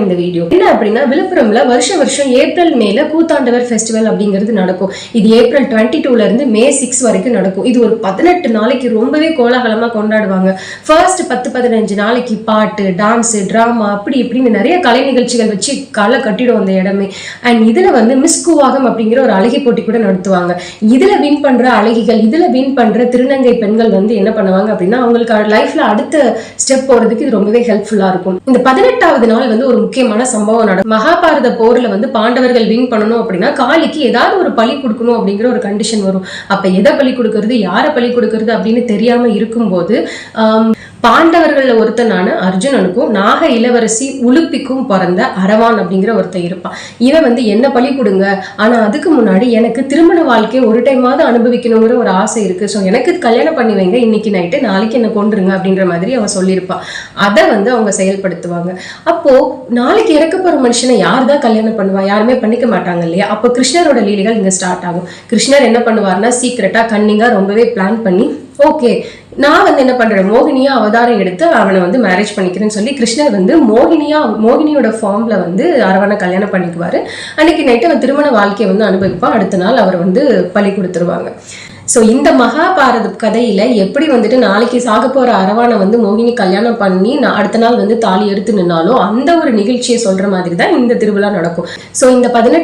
இந்த வீடியோ என்ன அப்படின்னா, விழுப்புரம்ல வருஷம் ஏப்ரல் மேல கூத்தாண்டவர் ஃபெஸ்டிவல் அப்படிங்கிறது நடக்கும். இது ஏப்ரல் 22ல இருந்து மே 6 வரைக்கும் நடக்கும். இது ஒரு 18 நாளைக்கு ரொம்பவே கோலாகலமா கொண்டாடுவாங்க. ஃபர்ஸ்ட் 10-15 நாளைக்கு பாட்டு, டான்ஸ், டிராமா அப்படி இப்படின்னு நிறைய கலை நிகழ்ச்சிகள் வச்சு களை கட்டிடும் அந்த இடமே. அண்ட் இதுல வந்து மிஸ் கூவாகம் அப்படிங்கிற ஒரு அழகி போட்டி கூட நடத்துவாங்க. இதுல வின் பண்ற அழகிகள், இதுல வின் பண்ற திருநங்கை பெண்கள் வந்து என்ன பண்ணுவாங்க அப்படின்னா, அவங்களுக்கு லைஃப்ல அடுத்த ஸ்டெப் போறதுக்கு இது ரொம்பவே ஹெல்ப்ஃபுல்லா இருக்கும். இந்த 18வது நாள் வந்து ஒரு முக்கியமான சம்பவம் நடக்கும். மகாபாரத போர்ல வந்து பாண்டவர்கள் வின் பண்ணணும் அப்படின்னா காளிக்கு ஏதாவது ஒரு பலி கொடுக்கணும் அப்படிங்கிற ஒரு கண்டிஷன் வரும். அப்ப எதை பலி கொடுக்கறது, யாரை பலி கொடுக்கறது அப்படின்னு தெரியாம இருக்கும்போது பாண்டவர்கள்ல ஒருத்தனான அர்ஜுனனுக்கும் நாக இளவரசி உலுப்பிக்கும் பிறந்த அரவான் அப்படிங்கிற ஒருத்தன் இருப்பான். இவன் வந்து என்ன பலி கொடுங்க, ஆனா அதுக்கு முன்னாடி எனக்கு திருமண வாழ்க்கையை ஒரு டைமாவது அனுபவிக்கணுங்கிற ஒரு ஆசை இருக்கு. ஸோ எனக்கு கல்யாணம் பண்ணி வைங்க இன்னைக்கு நைட்டு, நாளைக்கு என்ன கொண்டுருங்க அப்படின்ற மாதிரி அவன் சொல்லியிருப்பான். அதை வந்து அவங்க செயல்படுத்துவாங்க. அப்போ நாளைக்கு இறக்க போற மனுஷனை யார் தான் கல்யாணம் பண்ணுவா? யாருமே பண்ணிக்க மாட்டாங்க இல்லையா? அப்போ கிருஷ்ணரோட லீலைகள் இங்க ஸ்டார்ட் ஆகும். கிருஷ்ணர் என்ன பண்ணுவார்னா, சீக்கிரட்டா கன்னிங்கா ரொம்பவே பிளான் பண்ணி, ஓகே நான் வந்து என்ன பண்றேன், மோகினியா அவதாரம் எடுத்து அவனை வந்து மேரேஜ் பண்ணிக்கிறேன்னு சொல்லி கிருஷ்ணர் வந்து மோகினியோட ஃபார்ம்ல வந்து அரவணை கல்யாணம் பண்ணிக்குவாரு. அன்னைக்கு நைட்டு அவன் திருமண வாழ்க்கையை வந்து அனுபவிப்பான். அடுத்த நாள் அவர் வந்து பலி கொடுத்துருவாங்க. ஸோ இந்த மகாபாரத கதையில எப்படி வந்துட்டு நாளைக்கு சாக போற அரவானை வந்து மோகினி கல்யாணம் பண்ணி அடுத்த நாள் வந்து தாலி எடுத்து நின்னாலும் அந்த ஒரு நிகழ்ச்சியை சொல்ற மாதிரி தான் இந்த திருவிழா நடக்கும். ஸோ இந்த 18